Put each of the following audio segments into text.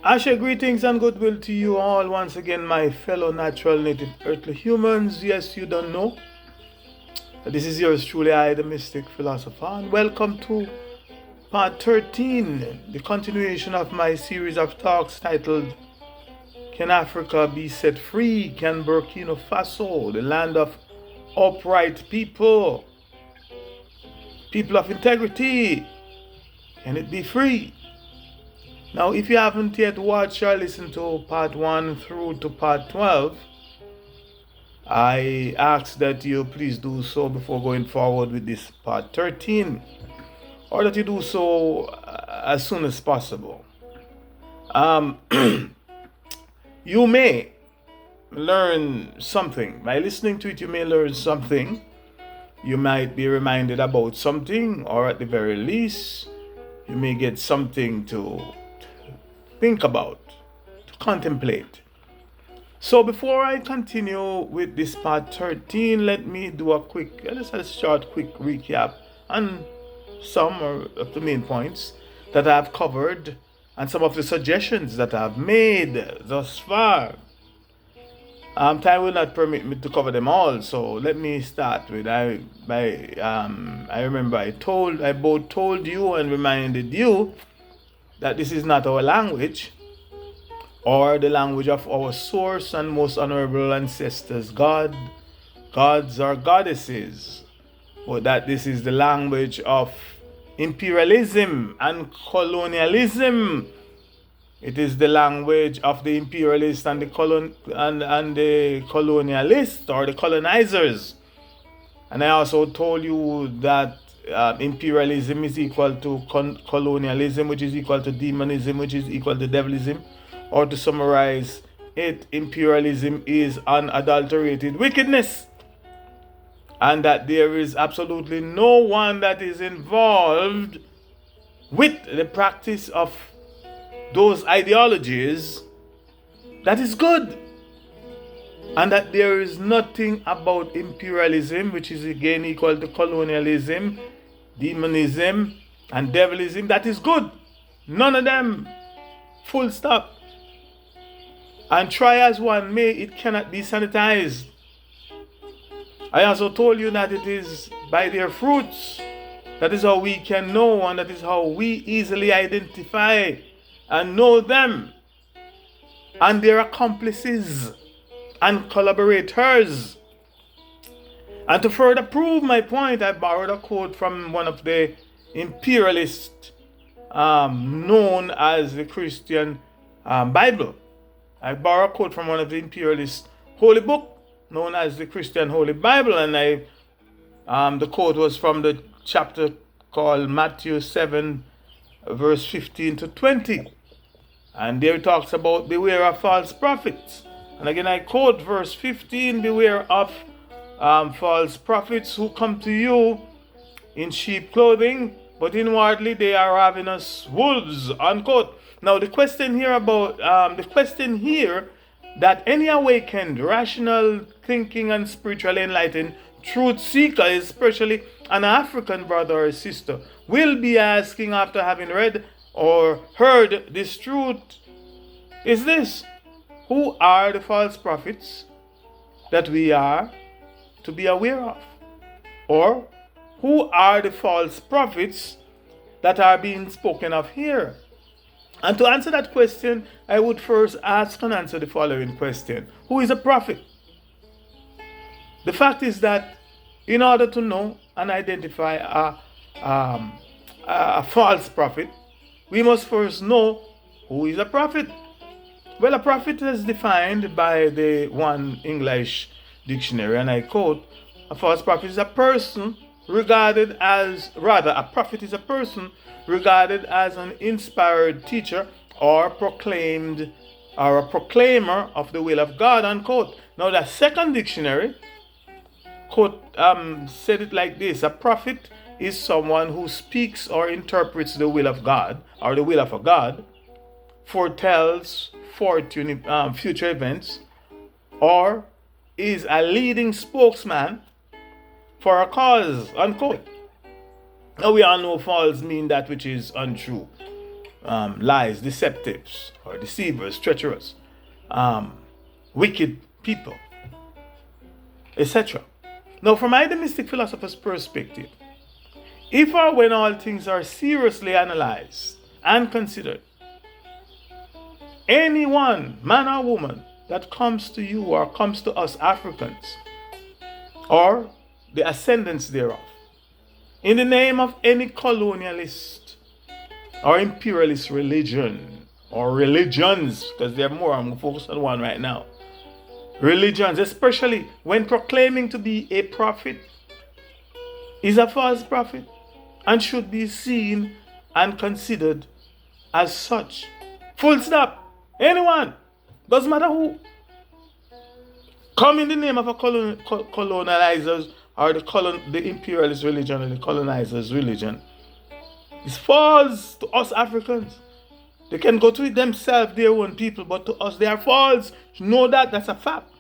I share greetings and goodwill to you all once again, my fellow natural native earthly humans. Yes, you don't know. This is yours truly, I, the mystic philosopher, and welcome to part 13, the continuation of my series of talks titled Can Africa Be Set Free? Can Burkina Faso, the land of upright people, people of integrity, can it be free? Now, if you haven't yet watched or listened to part 1 through to part 12, I ask that you please do so before going forward with this part 13, or that you do so as soon as possible. You may learn something. By listening to it, you may learn something. You might be reminded about something, or at the very least, you may get something to think about, to contemplate. So before I continue with this part 13, let me do a short quick recap on some of the main points that I've covered and some of the suggestions that I've made thus far. Time will not permit me to cover them all, so let me start with I remember I both told you and reminded you that this is not our language, or the language of our source and most honorable ancestors, gods or goddesses, but that this is the language of imperialism and colonialism. It is the language of the imperialists and the colonialists, or the colonizers. And I also told you that imperialism is equal to colonialism, which is equal to demonism, which is equal to devilism. Or to summarize it, imperialism is unadulterated wickedness. And that there is absolutely no one that is involved with the practice of those ideologies that is good. And that there is nothing about imperialism, which is again equal to colonialism, demonism, and devilism, that is good. None of them. Full stop. And try as one may, it cannot be sanitized. I also told you that it is by their fruits. That is how we can know, and that is how we easily identify and know them and their accomplices and collaborators. And to further prove my point, I borrowed a quote from one of the imperialists known as the Christian Bible. I borrowed a quote from one of the imperialists' holy book known as the Christian Holy Bible, and the quote was from the chapter called Matthew 7, verse 15 to 20. And there it talks about beware of false prophets. And again I quote verse 15, beware of false prophets who come to you in sheep clothing, but inwardly they are ravenous wolves, unquote. Now the question here that any awakened, rational thinking and spiritually enlightened truth seeker, especially an African brother or sister, will be asking after having read or heard this truth is this: who are the false prophets that we are to be aware of? Or who are the false prophets that are being spoken of here? And to answer that question, I would first ask and answer the following question: who is a prophet? The fact is that in order to know and identify a false prophet, we must first know who is a prophet. Well, a prophet is defined by the One English Dictionary, and I quote, a false prophet is a person regarded as, a prophet is a person regarded as an inspired teacher or a proclaimer of the will of God, unquote. Now, the second dictionary said it like this: a prophet is someone who speaks or interprets the will of God, or the will of a God, foretells future events, or is a leading spokesman for a cause, unquote. Now we all know false mean that which is untrue. lies, deceptives, or deceivers, treacherous, wicked people, etc. Now, from my mystic philosopher's perspective, if or when all things are seriously analyzed and considered, anyone, man or woman, that comes to you or comes to us Africans, or the ascendants thereof, in the name of any colonialist or imperialist religion, or religions, because there are more, I'm focused on one right now. Religions, especially when proclaiming to be a prophet, is a false prophet and should be seen and considered as such. Full stop. Anyone, doesn't matter who, come in the name of a colonizers or the imperialist religion or the colonizers' religion, it false to us Africans. They can go to it themselves, their own people, but to us they are false. Know that, that's a fact.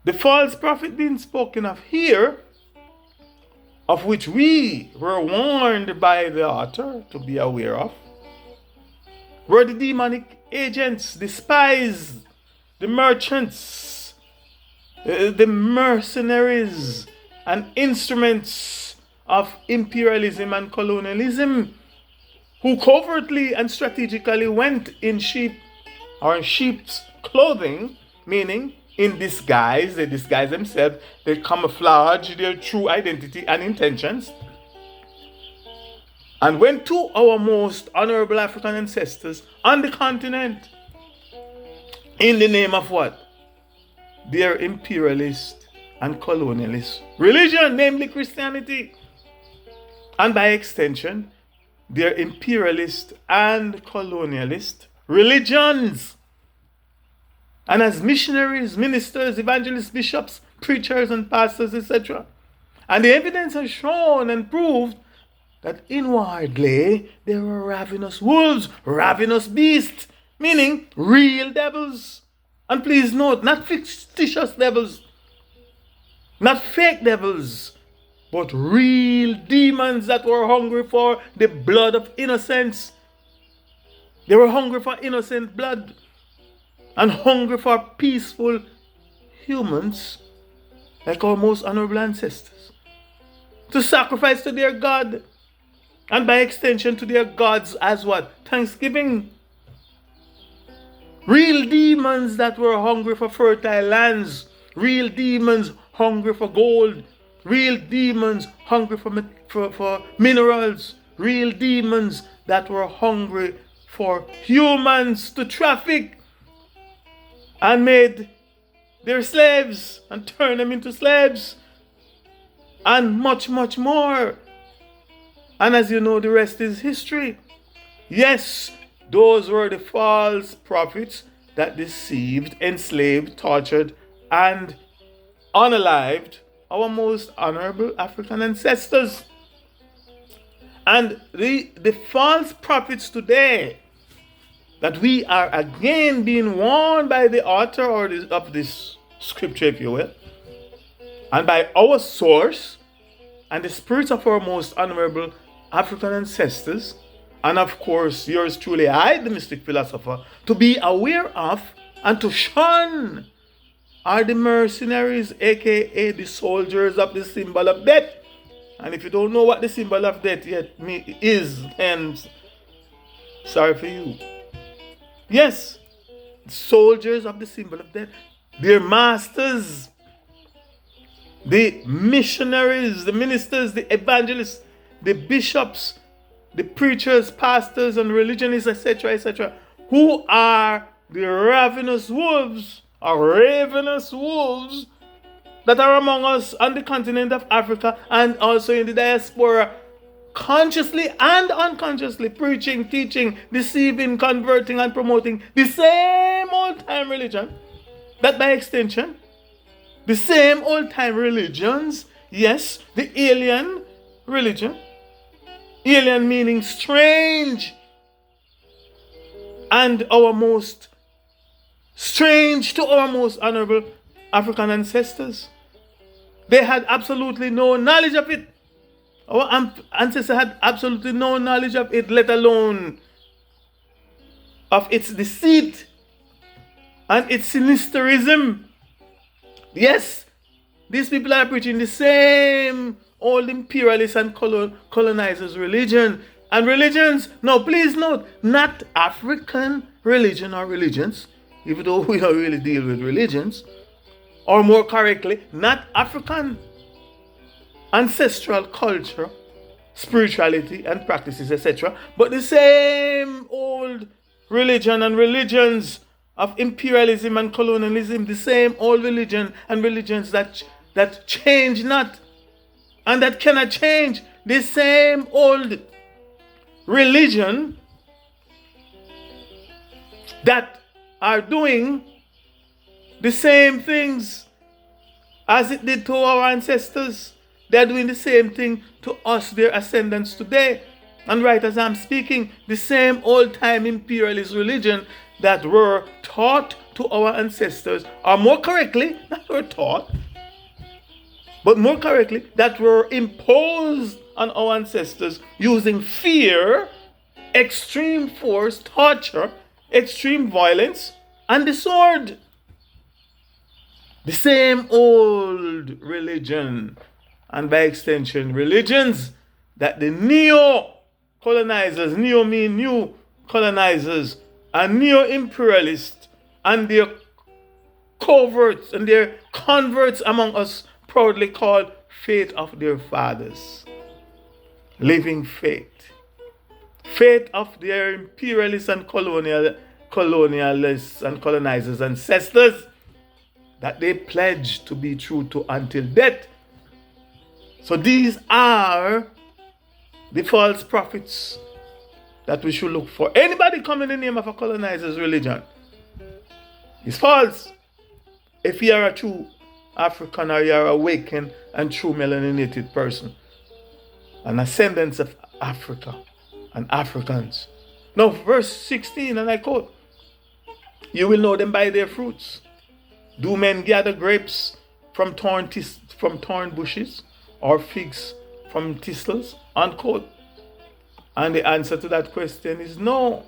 The false prophet being spoken of here, of which we were warned by the author to be aware of, were the demonic agents, the spies, the merchants, the mercenaries, and instruments of imperialism and colonialism, who covertly and strategically went in sheep's clothing, meaning in disguise. They disguise themselves, they camouflage their true identity and intentions, and went to our most honorable African ancestors on the continent in the name of what? Their imperialist and colonialist religion, namely Christianity, and by extension their imperialist and colonialist religions. And as missionaries, ministers, evangelists, bishops, preachers, and pastors, etc. And the evidence has shown and proved that inwardly they were ravenous wolves, ravenous beasts, meaning real devils. And please note, not fictitious devils, not fake devils, but real demons that were hungry for the blood of innocents. They were hungry for innocent blood and hungry for peaceful humans like our most honorable ancestors, to sacrifice to their God, and by extension to their gods as what? Thanksgiving. Real demons that were hungry for fertile lands, real demons hungry for gold, real demons hungry for minerals, real demons that were hungry for humans to traffic and made their slaves and turn them into slaves, and much, much more. And as you know, the rest is history. Yes, those were the false prophets that deceived, enslaved, tortured, and unalived our most honorable African ancestors. And the false prophets today that we are again being warned by the author of this scripture, if you will, and by our source and the spirits of our most honorable African ancestors, and of course yours truly, I, the mystic philosopher, to be aware of and to shun, are the mercenaries, aka the soldiers of the symbol of death. And if you don't know what the symbol of death yet is, and sorry for you. Yes, soldiers of the symbol of death, their masters, the missionaries, the ministers, the evangelists, the bishops, the preachers, pastors, and religionists, etc., etc., who are the ravenous wolves, or ravenous wolves, that are among us on the continent of Africa and also in the diaspora, consciously and unconsciously preaching, teaching, deceiving, converting, and promoting the same old-time religion, that by extension, the same old-time religions, yes, the alien religion, alien meaning strange, and our most strange to our most honorable African ancestors. They had absolutely no knowledge of it. Our ancestors had absolutely no knowledge of it, let alone of its deceit and its sinisterism. Yes, these people are preaching the same old imperialist and colonizers religion and religions. No, please note, not African religion or religions, even though we don't really deal with religions, or more correctly, not African ancestral culture, spirituality and practices, etc., but the same old religion and religions of imperialism and colonialism, the same old religion and religions that change not and that cannot change, the same old religion that are doing the same things as it did to our ancestors. They're doing the same thing to us, their ascendants today. And right as I'm speaking, the same old-time imperialist religion that were taught to our ancestors, or more correctly, not were taught, but more correctly, that were imposed on our ancestors using fear, extreme force, torture, extreme violence, and the sword. The same old religion, and by extension, religions that the neo-colonizers, neo mean new colonizers, and neo-imperialists, and their coverts and their converts among us proudly call faith of their fathers. Living faith. Faith of their imperialists and colonialists and colonizers ancestors that they pledge to be true to until death. So these are the false prophets that we should look for. Anybody come in the name of a colonizer's religion is false. If you are a true African or you are awakened and true melaninated person, an ascendant of Africa and Africans. Now, verse 16, and I quote, "You will know them by their fruits. Do men gather grapes from thorn bushes, or figs from thistles?" Unquote. And the answer to that question is no.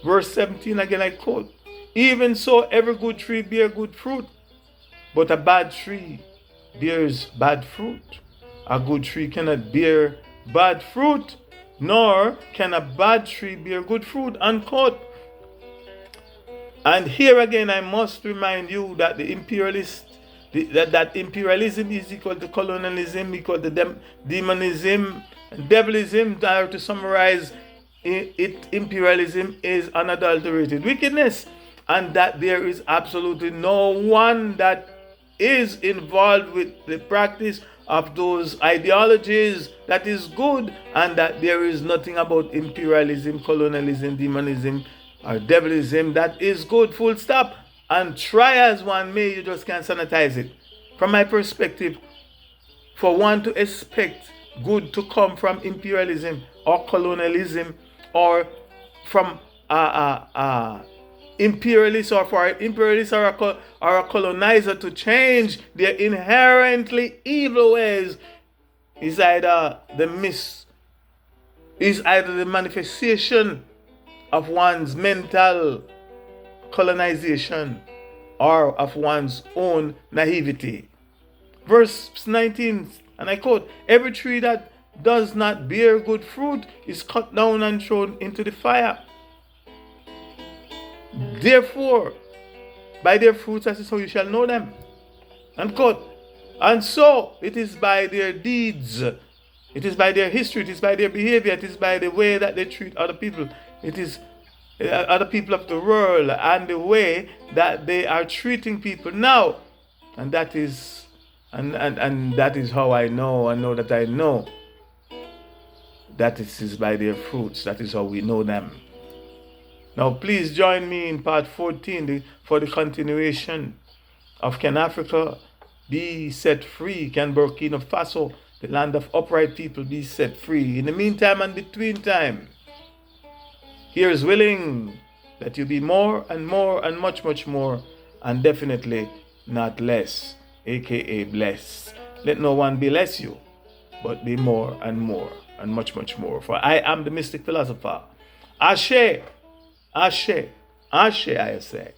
Verse 17 again, I quote, "Even so, every good tree bear good fruit, but a bad tree bears bad fruit. A good tree cannot bear bad fruit, nor can a bad tree bear good fruit." Unquote. And here again, I must remind you that the that imperialism is equal to colonialism, equal to demonism, and devilism. To summarize it, imperialism is unadulterated wickedness, and that there is absolutely no one that is involved with the practice of those ideologies that is good, and that there is nothing about imperialism, colonialism, demonism, or devilism that is good, full stop. And try as one may, you just can't sanitize it. From my perspective, for one to expect good to come from imperialism or colonialism, or from imperialists, or for imperialists or a colonizer to change their inherently evil ways, is either the manifestation of one's mental colonization or of one's own naivety. Verse 19, and I quote, "Every tree that does not bear good fruit is cut down and thrown into the fire. Therefore, by their fruits, that is how you shall know them." Unquote. And so it is by their deeds, it is by their history, it is by their behavior, it is by the way that they treat other people, it is other people of the world, and the way that they are treating people now. And that is and that is how I know that I know that it is by their fruits. That is how we know them. Now please join me in part 14 for the continuation of Can Africa be set free? Can Burkina Faso, the land of upright people, be set free? In the meantime and between time, here is willing that you be more and more and much, much more, and definitely not less, aka blessed. Let no one bless you but be more and more and much, much more. For I am the mystic philosopher. Ashe, Ashe, Ashe, I say.